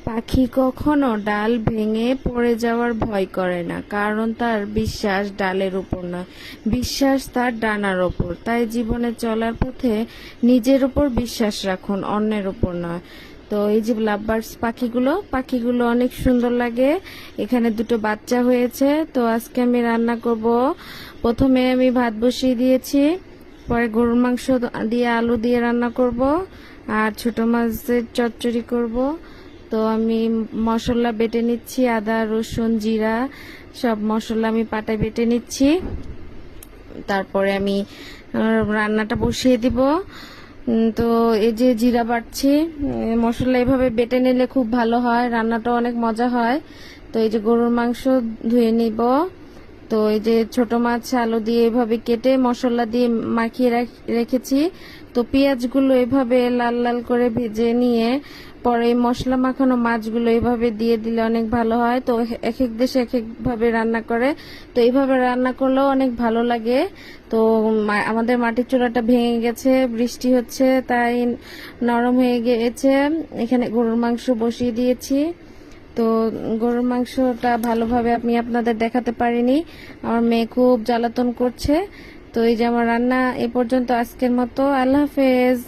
পাখি কখনো ডাল ভেঙে পড়ে যাওয়ার ভয় করে না, কারণ তার বিশ্বাস ডালের উপর নয়, বিশ্বাস তার ডানার ওপর। তাই জীবনে চলার পথে নিজের উপর বিশ্বাস রাখুন, অন্যের উপর নয়। তো এই যে লাভবার্ডস পাখিগুলো অনেক সুন্দর লাগে। এখানে দুটো বাচ্চা হয়েছে। তো আজকে আমি রান্না করব। প্রথমে আমি ভাত বসিয়ে দিয়েছি, পরে গরুর মাংস দিয়ে আলু দিয়ে রান্না করব, আর ছোট মাছের চচ্চড়ি করব। তো আমি মশলা বেটে নিচ্ছি, আদা রসুন জিরা সব মশলা আমি পাটায় বেটে নিচ্ছি। তারপরে আমি রান্নাটা বসিয়ে দিব। তো এই যে জিরা বাটছি, মশলা এভাবে বেটে নিলে খুব ভালো হয়, রান্নাটা অনেক মজা হয়। তো এই যে গরুর মাংস ধুয়ে নিব। তো এই যে ছোট মাছ আলু দিয়ে এভাবে কেটে মশলা দিয়ে মাখিয়ে রেখেছি। তো পেঁয়াজগুলো এভাবে লাল লাল করে ভেজে নিয়ে পরে এই মশলা মাখানো মাছগুলো এভাবে দিয়ে দিলে অনেক ভালো হয়। তো এক এক দেশে এক এক ভাবে রান্না করে, তো এইভাবে রান্না করলেও অনেক ভালো লাগে। তো আমাদের মাটির চুলাটা ভেঙে গেছে, বৃষ্টি হচ্ছে তাই নরম হয়ে গেছে। এখানে গরুর মাংস বসিয়ে দিয়েছি। তো গরুর মাংসটা ভালোভাবে আমি আপনাদের দেখাতে পারিনি, আমার মেয়ে খুব জ্বালাতন করছে। তো এই যে আমার রান্না এ পর্যন্ত, আজকের মতো আল্লাহ হাফেজ।